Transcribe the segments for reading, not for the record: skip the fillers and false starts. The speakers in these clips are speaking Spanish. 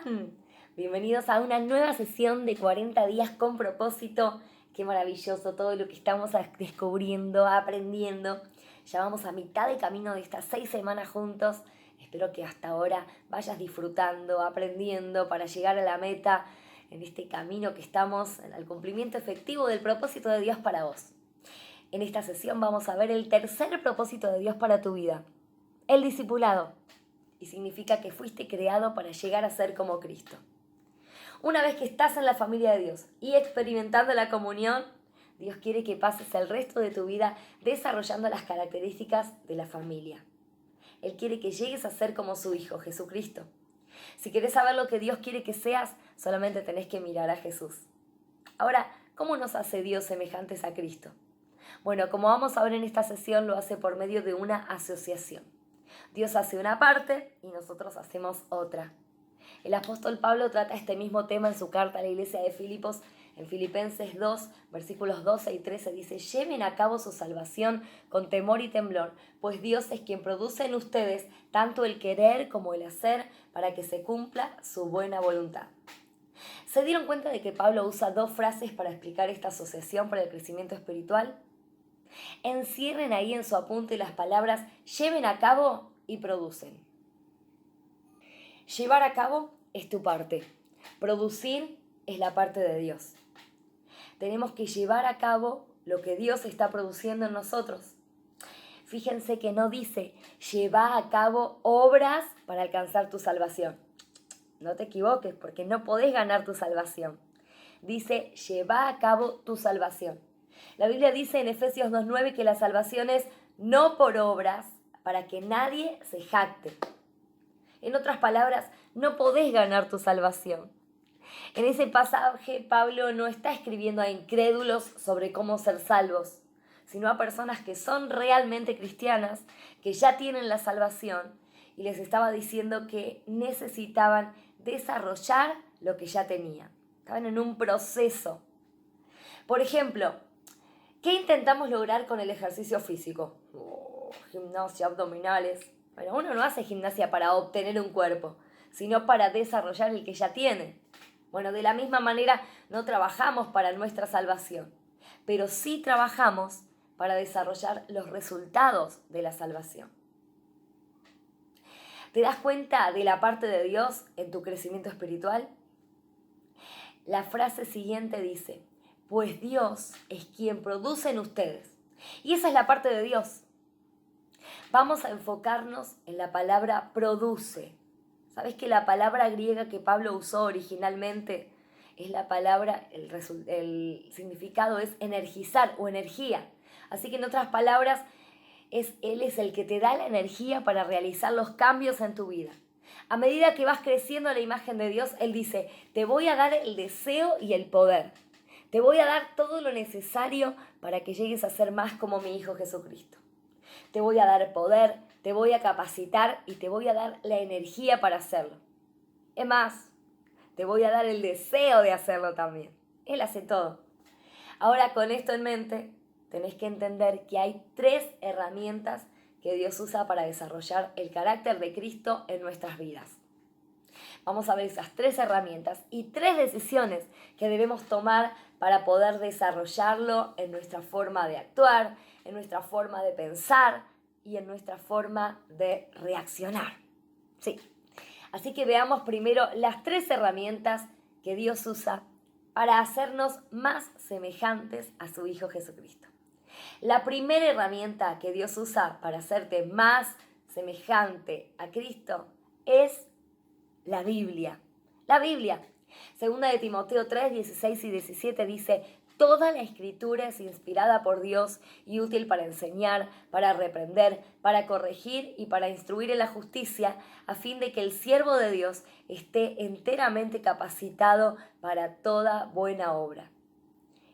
están? Bienvenidos a una nueva sesión de 40 días con propósito. Qué maravilloso todo lo que estamos descubriendo, aprendiendo. Ya vamos a mitad de camino de estas 6 semanas juntos. Espero que hasta ahora vayas disfrutando, aprendiendo para llegar a la meta en este camino que estamos, al cumplimiento efectivo del propósito de Dios para vos. En esta sesión vamos a ver el tercer propósito de Dios para tu vida, el discipulado. Y significa que fuiste creado para llegar a ser como Cristo. Una vez que estás en la familia de Dios y experimentando la comunión, Dios quiere que pases el resto de tu vida desarrollando las características de la familia. Él quiere que llegues a ser como su Hijo, Jesucristo. Si querés saber lo que Dios quiere que seas, solamente tenés que mirar a Jesús. Ahora, ¿cómo nos hace Dios semejantes a Cristo? Bueno, como vamos a ver en esta sesión, lo hace por medio de una asociación. Dios hace una parte y nosotros hacemos otra. El apóstol Pablo trata este mismo tema en su carta a la iglesia de Filipos. En Filipenses 2, versículos 12 y 13 dice: lleven a cabo su salvación con temor y temblor, pues Dios es quien produce en ustedes tanto el querer como el hacer para que se cumpla su buena voluntad. ¿Se dieron cuenta de que Pablo usa dos frases para explicar esta asociación para el crecimiento espiritual? Encierren ahí en su apunte las palabras lleven a cabo y producen. Llevar a cabo es tu parte. Producir es la parte de Dios. Tenemos que llevar a cabo lo que Dios está produciendo en nosotros. Fíjense que no dice lleva a cabo obras para alcanzar tu salvación. No te equivoques, porque no podés ganar tu salvación. Dice lleva a cabo tu salvación. La Biblia dice en Efesios 2:9 que la salvación es no por obras, para que nadie se jacte. En otras palabras, no podés ganar tu salvación. En ese pasaje, Pablo no está escribiendo a incrédulos sobre cómo ser salvos, sino a personas que son realmente cristianas, que ya tienen la salvación, y les estaba diciendo que necesitaban desarrollar lo que ya tenían. Estaban en un proceso. Por ejemplo, ¿qué intentamos lograr con el ejercicio físico? Gimnasia, abdominales. Bueno, uno no hace gimnasia para obtener un cuerpo, sino para desarrollar el que ya tiene. Bueno, de la misma manera no trabajamos para nuestra salvación, pero sí trabajamos para desarrollar los resultados de la salvación. ¿Te das cuenta de la parte de Dios en tu crecimiento espiritual? La frase siguiente dice: pues Dios es quien produce en ustedes. Y esa es la parte de Dios. Vamos a enfocarnos en la palabra produce. ¿Sabes que la palabra griega que Pablo usó originalmente es la palabra, el significado es energizar o energía? Así que en otras palabras, Él es el que te da la energía para realizar los cambios en tu vida. A medida que vas creciendo a la imagen de Dios, Él dice: te voy a dar el deseo y el poder. Te voy a dar todo lo necesario para que llegues a ser más como mi Hijo Jesucristo. Te voy a dar poder, te voy a capacitar y te voy a dar la energía para hacerlo. Es más, te voy a dar el deseo de hacerlo también. Él hace todo. Ahora, con esto en mente, tenés que entender que hay 3 herramientas que Dios usa para desarrollar el carácter de Cristo en nuestras vidas. Vamos a ver esas 3 herramientas y 3 decisiones que debemos tomar para poder desarrollarlo en nuestra forma de actuar, en nuestra forma de pensar y en nuestra forma de reaccionar. Sí. Así que veamos primero las 3 herramientas que Dios usa para hacernos más semejantes a su Hijo Jesucristo. La primera herramienta que Dios usa para hacerte más semejante a Cristo es la Biblia. La Biblia. Segunda de Timoteo 3, 16 y 17 dice: toda la escritura es inspirada por Dios y útil para enseñar, para reprender, para corregir y para instruir en la justicia, a fin de que el siervo de Dios esté enteramente capacitado para toda buena obra.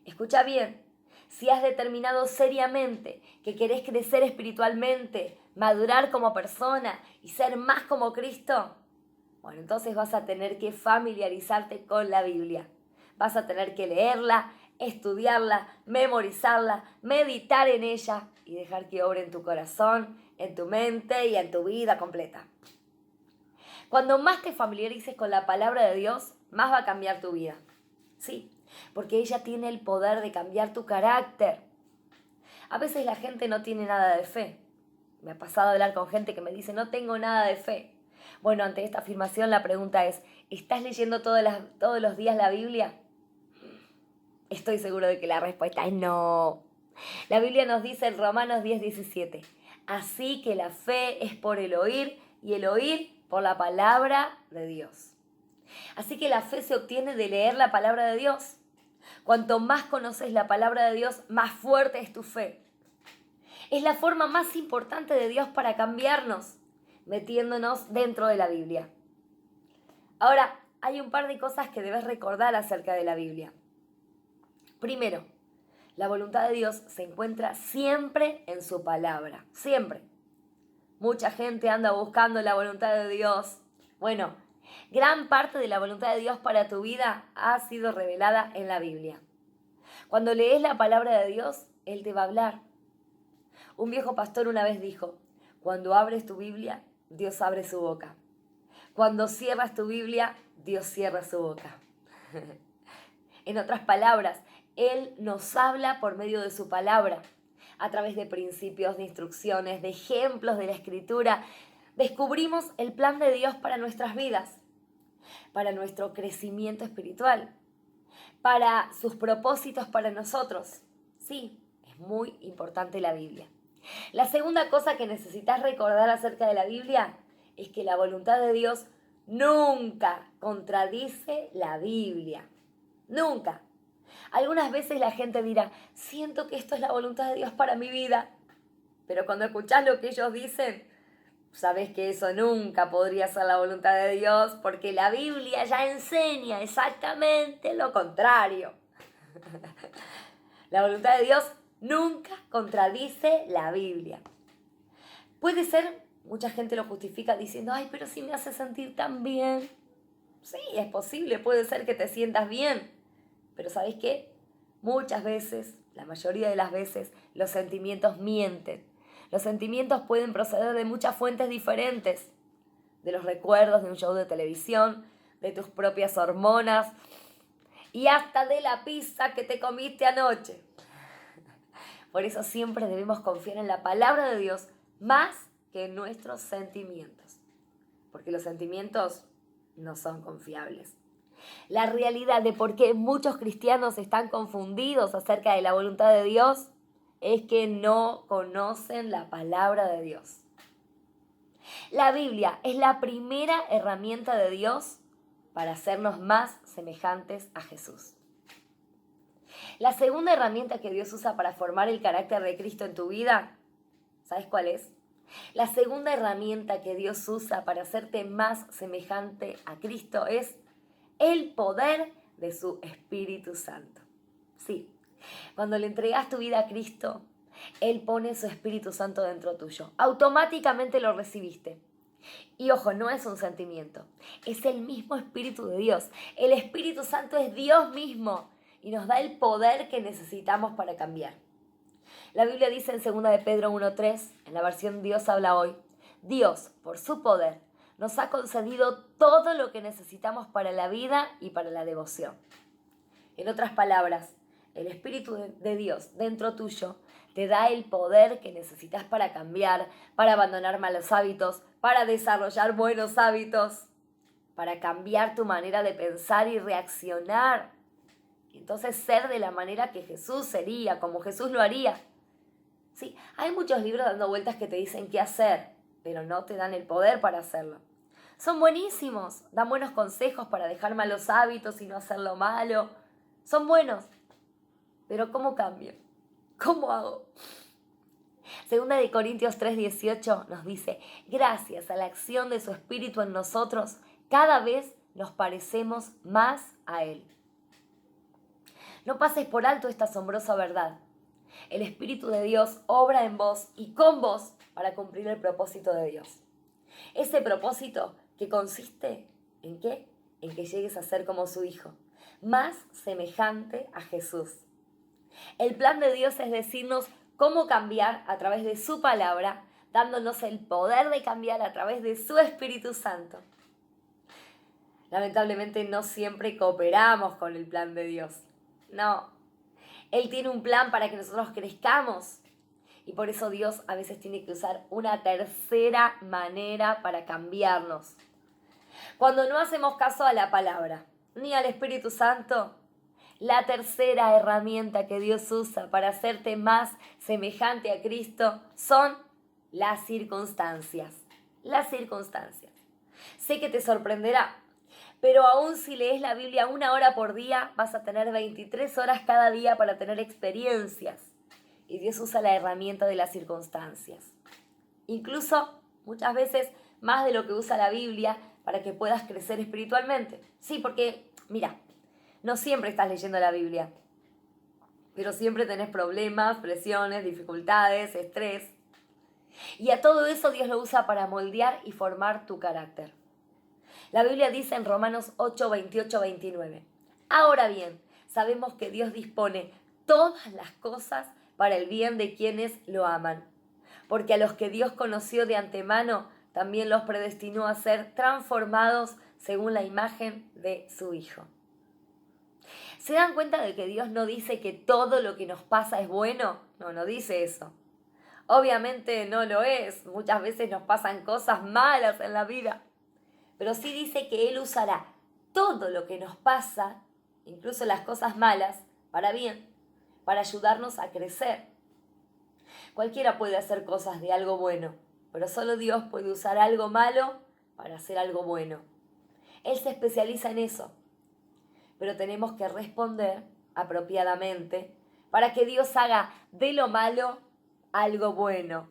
Escucha bien, si has determinado seriamente que querés crecer espiritualmente, madurar como persona y ser más como Cristo, bueno, entonces vas a tener que familiarizarte con la Biblia. Vas a tener que leerla, estudiarla, memorizarla, meditar en ella y dejar que obre en tu corazón, en tu mente y en tu vida completa. Cuando más te familiarices con la palabra de Dios, más va a cambiar tu vida. Sí, porque ella tiene el poder de cambiar tu carácter. A veces la gente no tiene nada de fe. Me ha pasado a hablar con gente que me dice, no tengo nada de fe. Bueno, ante esta afirmación la pregunta es, ¿estás leyendo todos los días la Biblia? Estoy seguro de que la respuesta es no. La Biblia nos dice en Romanos 10:17, así que la fe es por el oír y el oír por la palabra de Dios. Así que la fe se obtiene de leer la palabra de Dios. Cuanto más conoces la palabra de Dios, más fuerte es tu fe. Es la forma más importante de Dios para cambiarnos, metiéndonos dentro de la Biblia. Ahora, hay un par de cosas que debes recordar acerca de la Biblia. Primero, la voluntad de Dios se encuentra siempre en su palabra, siempre. Mucha gente anda buscando la voluntad de Dios. Bueno, gran parte de la voluntad de Dios para tu vida ha sido revelada en la Biblia. Cuando lees la palabra de Dios, Él te va a hablar. Un viejo pastor una vez dijo, cuando abres tu Biblia, Dios abre su boca. Cuando cierras tu Biblia, Dios cierra su boca. En otras palabras, Él nos habla por medio de su palabra, a través de principios, de instrucciones, de ejemplos de la Escritura. Descubrimos el plan de Dios para nuestras vidas, para nuestro crecimiento espiritual, para sus propósitos para nosotros. Sí, es muy importante la Biblia. La segunda cosa que necesitas recordar acerca de la Biblia es que la voluntad de Dios nunca contradice la Biblia. Nunca. Algunas veces la gente dirá, siento que esto es la voluntad de Dios para mi vida. Pero cuando escuchás lo que ellos dicen, sabes que eso nunca podría ser la voluntad de Dios, porque la Biblia ya enseña exactamente lo contrario. La voluntad de Dios nunca contradice la Biblia. Puede ser, mucha gente lo justifica diciendo, ay, pero si me hace sentir tan bien. Sí, es posible, puede ser que te sientas bien. Pero ¿sabes qué? Muchas veces, la mayoría de las veces, los sentimientos mienten. Los sentimientos pueden proceder de muchas fuentes diferentes. De los recuerdos de un show de televisión, de tus propias hormonas y hasta de la pizza que te comiste anoche. Por eso siempre debemos confiar en la palabra de Dios más que en nuestros sentimientos. Porque los sentimientos no son confiables. La realidad de por qué muchos cristianos están confundidos acerca de la voluntad de Dios es que no conocen la palabra de Dios. La Biblia es la primera herramienta de Dios para hacernos más semejantes a Jesús. La segunda herramienta que Dios usa para formar el carácter de Cristo en tu vida, ¿sabes cuál es? La segunda herramienta que Dios usa para hacerte más semejante a Cristo es el poder de su Espíritu Santo. Sí, cuando le entregas tu vida a Cristo, Él pone su Espíritu Santo dentro tuyo. Automáticamente lo recibiste. Y ojo, no es un sentimiento, es el mismo Espíritu de Dios. El Espíritu Santo es Dios mismo y nos da el poder que necesitamos para cambiar. La Biblia dice en 2 de Pedro 1:3, en la versión Dios habla hoy, Dios, por su poder, nos ha concedido todo lo que necesitamos para la vida y para la devoción. En otras palabras, el Espíritu de Dios dentro tuyo te da el poder que necesitas para cambiar, para abandonar malos hábitos, para desarrollar buenos hábitos, para cambiar tu manera de pensar y reaccionar. Y entonces ser de la manera que Jesús sería, como Jesús lo haría. Sí, hay muchos libros dando vueltas que te dicen qué hacer, pero no te dan el poder para hacerlo. Son buenísimos, dan buenos consejos para dejar malos hábitos y no hacer lo malo. Son buenos, pero ¿cómo cambio? ¿Cómo hago? Segunda de Corintios 3:18 nos dice, gracias a la acción de su Espíritu en nosotros, cada vez nos parecemos más a Él. No pases por alto esta asombrosa verdad. El Espíritu de Dios obra en vos y con vos para cumplir el propósito de Dios. Ese propósito que consiste ¿en qué? En que llegues a ser como su Hijo, más semejante a Jesús. El plan de Dios es decirnos cómo cambiar a través de su palabra, dándonos el poder de cambiar a través de su Espíritu Santo. lamentablemente no siempre cooperamos con el plan de Dios. No, Él tiene un plan para que nosotros crezcamos. Y por eso Dios a veces tiene que usar una tercera manera para cambiarnos. Cuando no hacemos caso a la palabra, ni al Espíritu Santo, la tercera herramienta que Dios usa para hacerte más semejante a Cristo son las circunstancias. Las circunstancias. Sé que te sorprenderá, pero aún si lees la Biblia 1 hora por día, vas a tener 23 horas cada día para tener experiencias. Y Dios usa la herramienta de las circunstancias. Incluso, muchas veces, más de lo que usa la Biblia para que puedas crecer espiritualmente. Sí, porque, mira, no siempre estás leyendo la Biblia, pero siempre tenés problemas, presiones, dificultades, estrés. Y a todo eso Dios lo usa para moldear y formar tu carácter. La Biblia dice en Romanos 8, 28, 29. Ahora bien, sabemos que Dios dispone todas las cosas para el bien de quienes lo aman. Porque a los que Dios conoció de antemano, también los predestinó a ser transformados según la imagen de su Hijo. ¿Se dan cuenta de que Dios no dice que todo lo que nos pasa es bueno? No dice eso. Obviamente no lo es. Muchas veces nos pasan cosas malas en la vida. Pero sí dice que Él usará todo lo que nos pasa, incluso las cosas malas, para bien, para ayudarnos a crecer. Cualquiera puede hacer cosas de algo bueno, pero solo Dios puede usar algo malo para hacer algo bueno. Él se especializa en eso. Pero tenemos que responder apropiadamente para que Dios haga de lo malo algo bueno.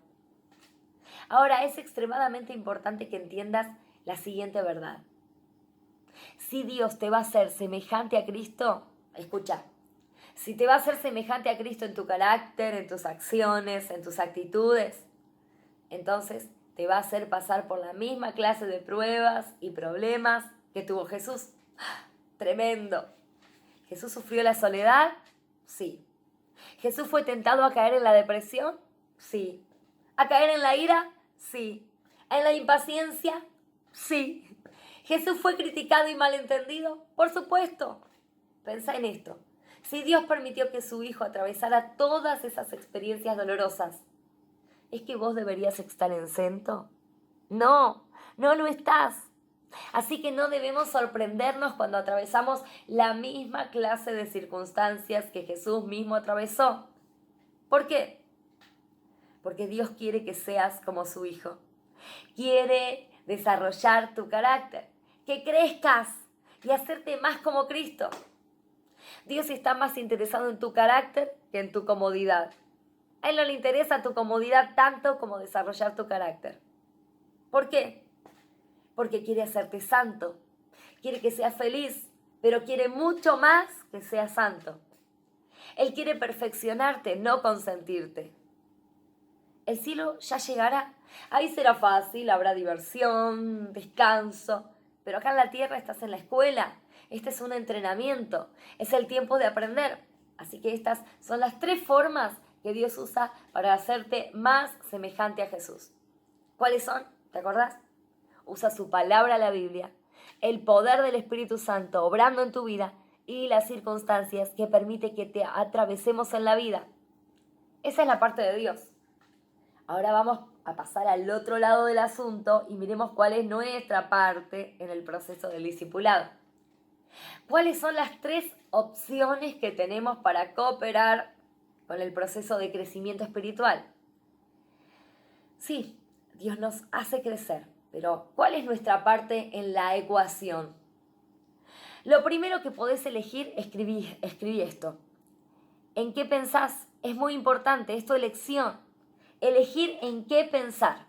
Ahora, es extremadamente importante que entiendas la siguiente verdad. Si Dios te va a hacer semejante a Cristo, escucha, si te va a hacer semejante a Cristo en tu carácter, en tus acciones, en tus actitudes, entonces te va a hacer pasar por la misma clase de pruebas y problemas que tuvo Jesús. Tremendo. ¿Jesús sufrió la soledad? Sí. ¿Jesús fue tentado a caer en la depresión? Sí. ¿A caer en la ira? Sí. ¿En la impaciencia? Sí. ¿Jesús fue criticado y malentendido? Por supuesto. Pensá en esto. Si Dios permitió que su Hijo atravesara todas esas experiencias dolorosas, ¿es que vos deberías estar exento? No, no lo estás. Así que no debemos sorprendernos cuando atravesamos la misma clase de circunstancias que Jesús mismo atravesó. ¿Por qué? Porque Dios quiere que seas como su Hijo. Quiere desarrollar tu carácter, que crezcas y hacerte más como Cristo. Dios está más interesado en tu carácter que en tu comodidad. A Él no le interesa tu comodidad tanto como desarrollar tu carácter. ¿Por qué? Porque quiere hacerte santo, quiere que seas feliz, pero quiere mucho más que seas santo. Él quiere perfeccionarte, no consentirte. El cielo ya llegará, ahí será fácil, habrá diversión, descanso, pero acá en la tierra estás en la escuela, este es un entrenamiento, es el tiempo de aprender. Así que estas son las 3 formas que Dios usa para hacerte más semejante a Jesús. ¿Cuáles son? ¿Te acordás? Usa su palabra, la Biblia, el poder del Espíritu Santo obrando en tu vida y las circunstancias que permite que te atravesemos en la vida. Esa es la parte de Dios. Ahora vamos a pasar al otro lado del asunto y miremos cuál es nuestra parte en el proceso del discipulado. ¿Cuáles son las 3 opciones que tenemos para cooperar con el proceso de crecimiento espiritual? Sí, Dios nos hace crecer. Pero, ¿cuál es nuestra parte en la ecuación? Lo primero que podés elegir, escribí esto. ¿En qué pensás? Es muy importante, es tu elección. Elegir en qué pensar.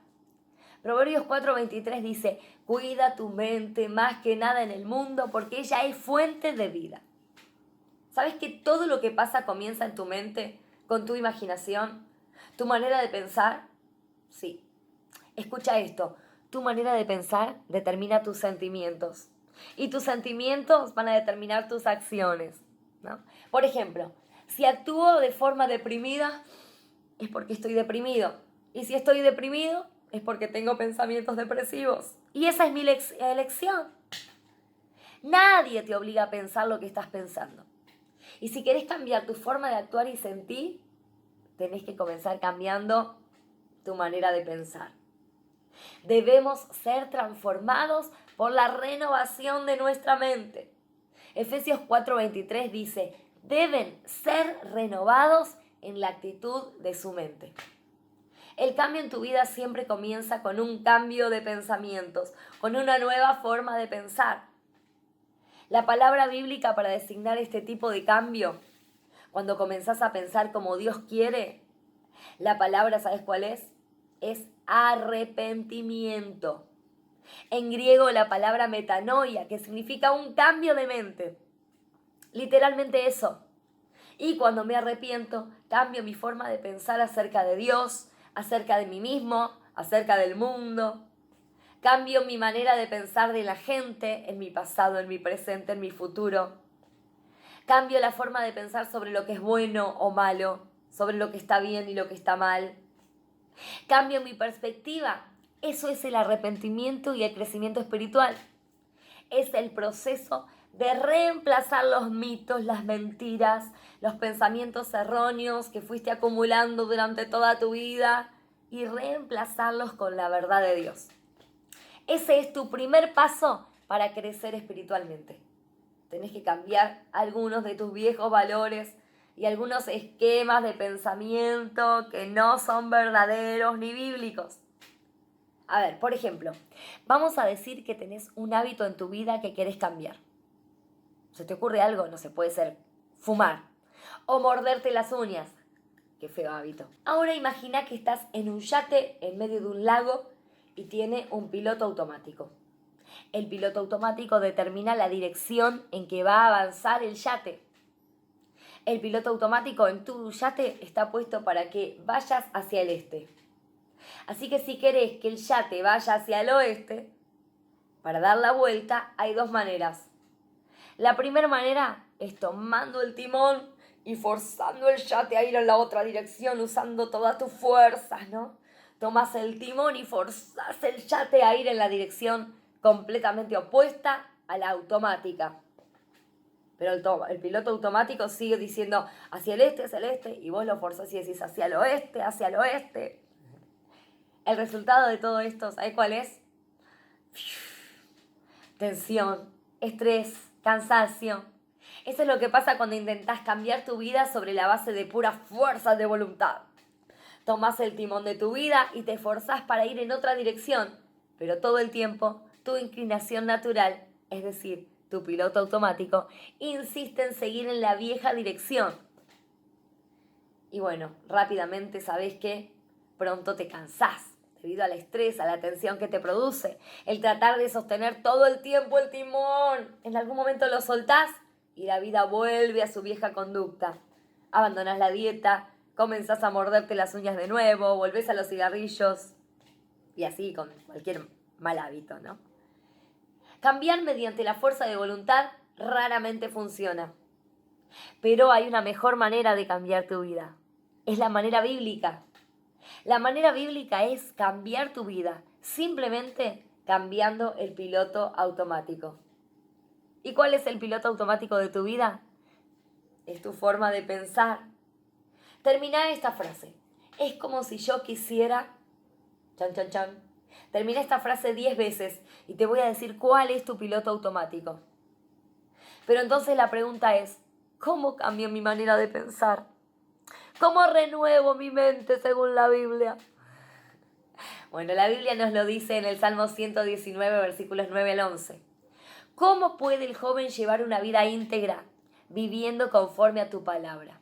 Proverbios 4:23 dice, cuida tu mente más que nada en el mundo porque ella es fuente de vida. ¿Sabes que todo lo que pasa comienza en tu mente, con tu imaginación? ¿Tu manera de pensar? Sí. Escucha esto. Tu manera de pensar determina tus sentimientos. Y tus sentimientos van a determinar tus acciones, ¿no? Por ejemplo, si actúo de forma deprimida, es porque estoy deprimido. Y si estoy deprimido, es porque tengo pensamientos depresivos. Y esa es mi elección. Nadie te obliga a pensar lo que estás pensando. Y si querés cambiar tu forma de actuar y sentir, tenés que comenzar cambiando tu manera de pensar. Debemos ser transformados por la renovación de nuestra mente. Efesios 4:23 dice, deben ser renovados en la actitud de su mente. El cambio en tu vida siempre comienza con un cambio de pensamientos, con una nueva forma de pensar. La palabra bíblica para designar este tipo de cambio, cuando comenzás a pensar como Dios quiere, la palabra, ¿sabes cuál es? Es arrepentimiento. En griego la palabra metanoia, que significa un cambio de mente. Literalmente eso. Y cuando me arrepiento, cambio mi forma de pensar acerca de Dios, acerca de mí mismo, acerca del mundo. Cambio mi manera de pensar de la gente, en mi pasado, en mi presente, en mi futuro. Cambio la forma de pensar sobre lo que es bueno o malo, sobre lo que está bien y lo que está mal. Cambio mi perspectiva. Eso es el arrepentimiento y el crecimiento espiritual. Es el proceso de reemplazar los mitos, las mentiras, los pensamientos erróneos que fuiste acumulando durante toda tu vida y reemplazarlos con la verdad de Dios. Ese es tu primer paso para crecer espiritualmente. Tenés que cambiar algunos de tus viejos valores y algunos esquemas de pensamiento que no son verdaderos ni bíblicos. A ver, por ejemplo, vamos a decir que tenés un hábito en tu vida que querés cambiar. ¿Se te ocurre algo? No sé, puede ser fumar o morderte las uñas. Qué feo hábito. Ahora imagina que estás en un yate en medio de un lago y tiene un piloto automático. El piloto automático determina la dirección en que va a avanzar el yate. El piloto automático en tu yate está puesto para que vayas hacia el este. Así que si querés que el yate vaya hacia el oeste, para dar la vuelta hay dos maneras. La primera manera es tomando el timón y forzando el yate a ir en la otra dirección usando todas tus fuerzas, ¿no? Tomas el timón y forzas el yate a ir en la dirección completamente opuesta a la automática. Pero el piloto automático sigue diciendo hacia el este, y vos lo forzás y decís hacia el oeste, hacia el oeste. El resultado de todo esto, ¿sabes cuál es? Tensión, estrés, cansancio. Eso es lo que pasa cuando intentás cambiar tu vida sobre la base de pura fuerza de voluntad. Tomás el timón de tu vida y te esforzás para ir en otra dirección, pero todo el tiempo tu inclinación natural, es decir, tu piloto automático, insiste en seguir en la vieja dirección. Y bueno, rápidamente sabés que pronto te cansás debido al estrés, a la tensión que te produce, el tratar de sostener todo el tiempo el timón. En algún momento lo soltás y la vida vuelve a su vieja conducta. Abandonás la dieta, comenzás a morderte las uñas de nuevo, volvés a los cigarrillos y así con cualquier mal hábito, ¿no? Cambiar mediante la fuerza de voluntad raramente funciona. Pero hay una mejor manera de cambiar tu vida. Es la manera bíblica. La manera bíblica es cambiar tu vida, simplemente cambiando el piloto automático. ¿Y cuál es el piloto automático de tu vida? Es tu forma de pensar. Termina esta frase. Es como si yo quisiera... Chan, chan, chan. Termina esta frase 10 veces y te voy a decir cuál es tu piloto automático. Pero entonces la pregunta es, ¿cómo cambio mi manera de pensar? ¿Cómo renuevo mi mente según la Biblia? Bueno, la Biblia nos lo dice en el Salmo 119, versículos 9 al 11. ¿Cómo puede el joven llevar una vida íntegra viviendo conforme a tu palabra?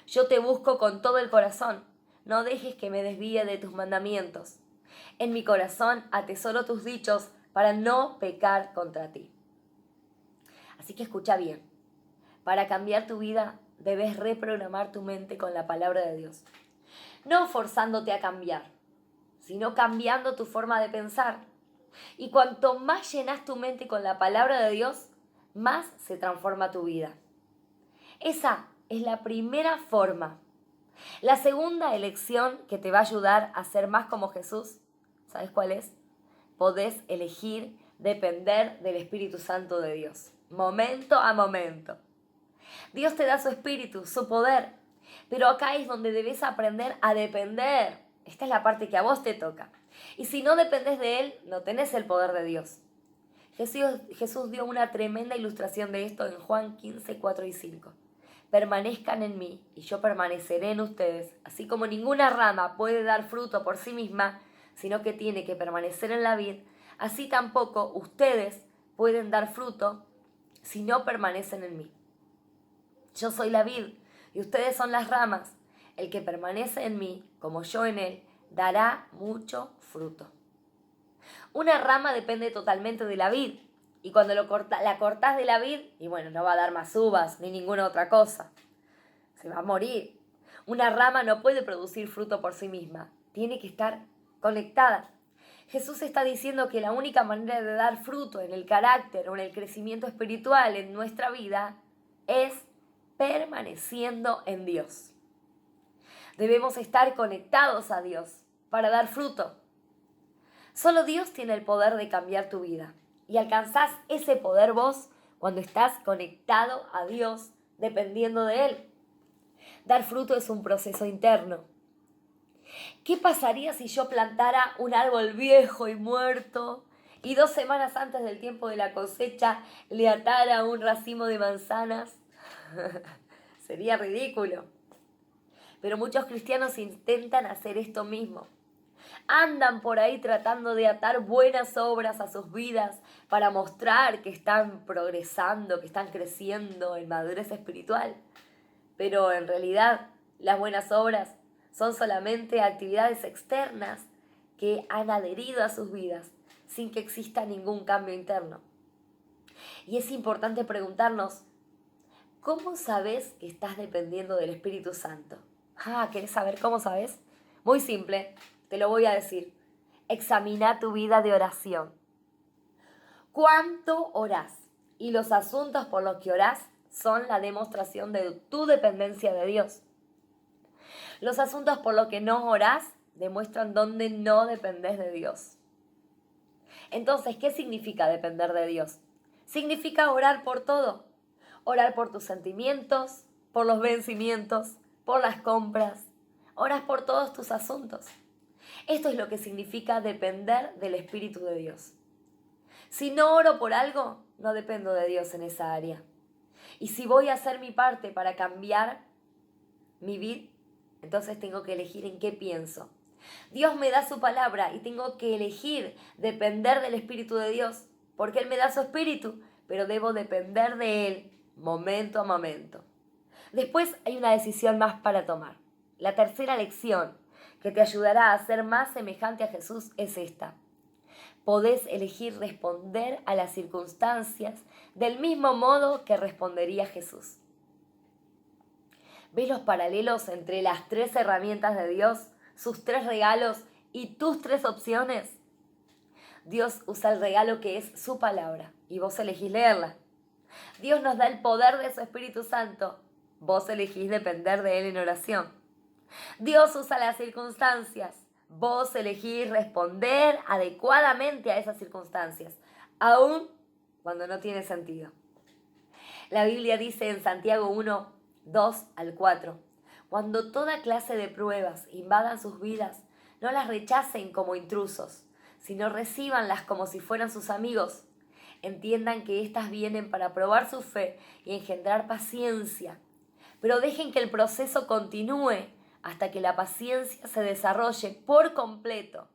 Yo te busco con todo el corazón. No dejes que me desvíe de tus mandamientos. En mi corazón atesoro tus dichos para no pecar contra ti. Así que escucha bien. Para cambiar tu vida, debes reprogramar tu mente con la palabra de Dios. No forzándote a cambiar, sino cambiando tu forma de pensar. Y cuanto más llenas tu mente con la palabra de Dios, más se transforma tu vida. Esa es la primera forma. La segunda elección que te va a ayudar a ser más como Jesús, ¿sabes cuál es? Podés elegir depender del Espíritu Santo de Dios. momento a momento. Dios te da su espíritu, su poder, pero acá es donde debes aprender a depender. Esta es la parte que a vos te toca. Y si no dependes de Él, no tenés el poder de Dios. Jesús dio una tremenda ilustración de esto en Juan 15, 4 y 5. Permanezcan en mí y yo permaneceré en ustedes, así como ninguna rama puede dar fruto por sí misma, sino que tiene que permanecer en la vid, así tampoco ustedes pueden dar fruto si no permanecen en mí. Yo soy la vid y ustedes son las ramas. El que permanece en mí, como yo en él, dará mucho fruto. Una rama depende totalmente de la vid, y cuando la cortás de la vid, y bueno, no va a dar más uvas ni ninguna otra cosa. Se va a morir. Una rama no puede producir fruto por sí misma, tiene que estar conectada. Jesús está diciendo que la única manera de dar fruto en el carácter o en el crecimiento espiritual en nuestra vida es permaneciendo en Dios. Debemos estar conectados a Dios para dar fruto. Solo Dios tiene el poder de cambiar tu vida. Y alcanzás ese poder vos cuando estás conectado a Dios, dependiendo de Él. Dar fruto es un proceso interno. ¿Qué pasaría si yo plantara un árbol viejo y muerto y 2 semanas antes del tiempo de la cosecha le atara un racimo de manzanas? Sería ridículo. Pero muchos cristianos intentan hacer esto mismo. Andan por ahí tratando de atar buenas obras a sus vidas para mostrar que están progresando, que están creciendo en madurez espiritual. Pero en realidad las buenas obras son solamente actividades externas que han adherido a sus vidas sin que exista ningún cambio interno. Y es importante preguntarnos, ¿cómo sabes que estás dependiendo del Espíritu Santo? ¿Querés saber cómo sabes? Muy simple, te lo voy a decir. Examina tu vida de oración. ¿Cuánto orás? Y los asuntos por los que orás son la demostración de tu dependencia de Dios. Los asuntos por los que no orás demuestran dónde no dependés de Dios. Entonces, ¿qué significa depender de Dios? Significa orar por todo. Orar por tus sentimientos, por los vencimientos, por las compras. Oras por todos tus asuntos. Esto es lo que significa depender del Espíritu de Dios. Si no oro por algo, no dependo de Dios en esa área. Y si voy a hacer mi parte para cambiar mi vida, entonces tengo que elegir en qué pienso. Dios me da su palabra y tengo que elegir depender del Espíritu de Dios, porque Él me da su Espíritu, pero debo depender de Él momento a momento. Después hay una decisión más para tomar. La tercera lección que te ayudará a ser más semejante a Jesús es esta. Podés elegir responder a las circunstancias del mismo modo que respondería Jesús. ¿Ves los paralelos entre las 3 herramientas de Dios, sus 3 regalos y tus 3 opciones? Dios usa el regalo que es su palabra y vos elegís leerla. Dios nos da el poder de su Espíritu Santo. Vos elegís depender de Él en oración. Dios usa las circunstancias. Vos elegís responder adecuadamente a esas circunstancias, aun cuando no tiene sentido. La Biblia dice en Santiago 1, 2 al 4, cuando toda clase de pruebas invadan sus vidas, no las rechacen como intrusos, sino recíbanlas como si fueran sus amigos. Entiendan que éstas vienen para probar su fe y engendrar paciencia, pero dejen que el proceso continúe hasta que la paciencia se desarrolle por completo.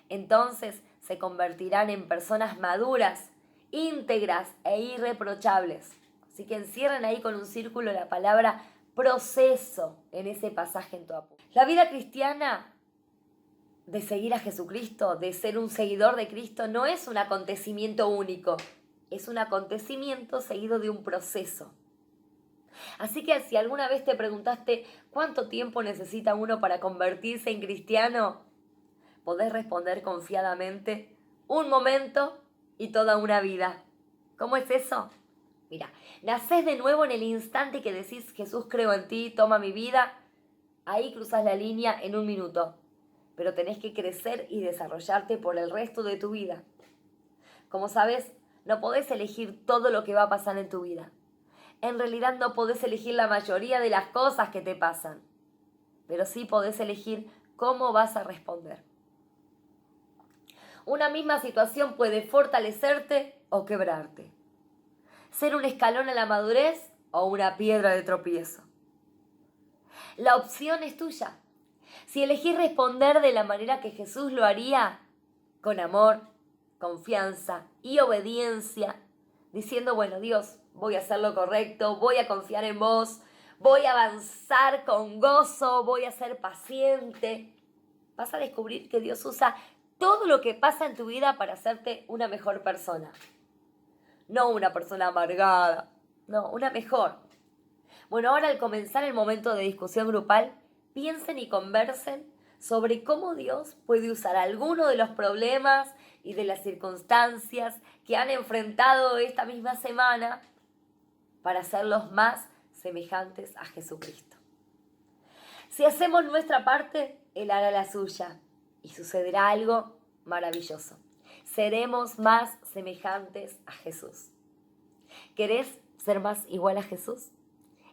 Entonces se convertirán en personas maduras, íntegras e irreprochables. Así que encierren ahí con un círculo la palabra proceso en ese pasaje en tu apunte. La vida cristiana de seguir a Jesucristo, de ser un seguidor de Cristo, no es un acontecimiento único. Es un acontecimiento seguido de un proceso. Así que si alguna vez te preguntaste cuánto tiempo necesita uno para convertirse en cristiano, podés responder confiadamente, un momento y toda una vida. ¿Cómo es eso? Mira, nacés de nuevo en el instante que decís Jesús, creo en ti, toma mi vida. Ahí cruzás la línea en 1 minuto. Pero tenés que crecer y desarrollarte por el resto de tu vida. Como sabes, no podés elegir todo lo que va a pasar en tu vida. En realidad no podés elegir la mayoría de las cosas que te pasan, pero sí podés elegir cómo vas a responder. Una misma situación puede fortalecerte o quebrarte. Ser un escalón a la madurez o una piedra de tropiezo. La opción es tuya. Si elegís responder de la manera que Jesús lo haría, con amor, confianza y obediencia, diciendo, bueno, Dios, voy a hacer lo correcto, voy a confiar en vos, voy a avanzar con gozo, voy a ser paciente, vas a descubrir que Dios usa todo lo que pasa en tu vida para hacerte una mejor persona. No una persona amargada, no, una mejor. Bueno, ahora al comenzar el momento de discusión grupal, piensen y conversen sobre cómo Dios puede usar alguno de los problemas y de las circunstancias que han enfrentado esta misma semana para hacerlos más semejantes a Jesucristo. Si hacemos nuestra parte, Él hará la suya y sucederá algo maravilloso. Seremos más semejantes a Jesús. ¿Querés ser más igual a Jesús?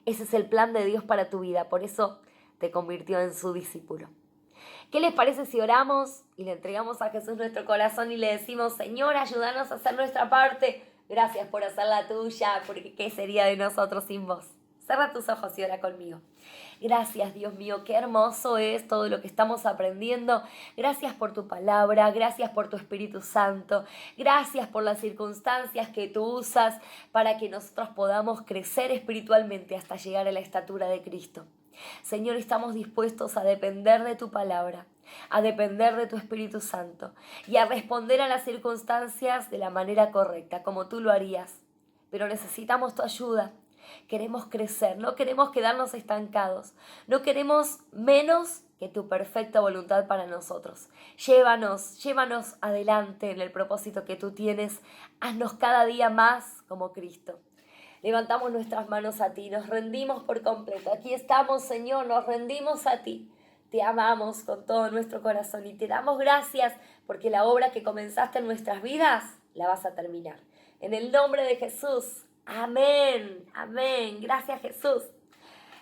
Ese es el plan de Dios para tu vida, por eso te convirtió en su discípulo. ¿Qué les parece si oramos y le entregamos a Jesús nuestro corazón y le decimos, Señor, ayúdanos a hacer nuestra parte? Gracias por hacer la tuya, porque ¿qué sería de nosotros sin vos? Cierra tus ojos y ora conmigo. Gracias, Dios mío, qué hermoso es todo lo que estamos aprendiendo. Gracias por tu palabra, gracias por tu Espíritu Santo, gracias por las circunstancias que tú usas para que nosotros podamos crecer espiritualmente hasta llegar a la estatura de Cristo. Señor, estamos dispuestos a depender de tu palabra, a depender de tu Espíritu Santo y a responder a las circunstancias de la manera correcta, como tú lo harías. Pero necesitamos tu ayuda. Queremos crecer, no queremos quedarnos estancados, no queremos menos que tu perfecta voluntad para nosotros. Llévanos adelante en el propósito que tú tienes. Haznos cada día más como Cristo. Levantamos nuestras manos a ti, nos rendimos por completo. Aquí estamos, Señor, nos rendimos a ti. Te amamos con todo nuestro corazón y te damos gracias porque la obra que comenzaste en nuestras vidas la vas a terminar. En el nombre de Jesús. Amén, amén. Gracias, Jesús.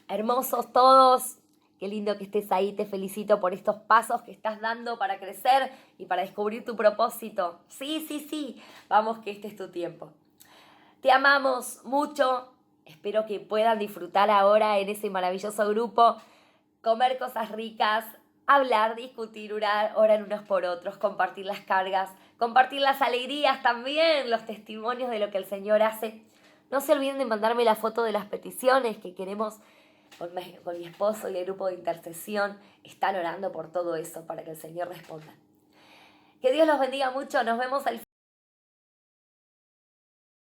Hermosos todos. Qué lindo que estés ahí. Te felicito por estos pasos que estás dando para crecer y para descubrir tu propósito. Sí. Vamos que este es tu tiempo. Te amamos mucho. Espero que puedan disfrutar ahora en ese maravilloso grupo. Comer cosas ricas, hablar, discutir, orar unos por otros, compartir las cargas, compartir las alegrías también, los testimonios de lo que el Señor hace. No se olviden de mandarme la foto de las peticiones que queremos con mi esposo y el grupo de intercesión. Están orando por todo eso para que el Señor responda. Que Dios los bendiga mucho. Nos vemos el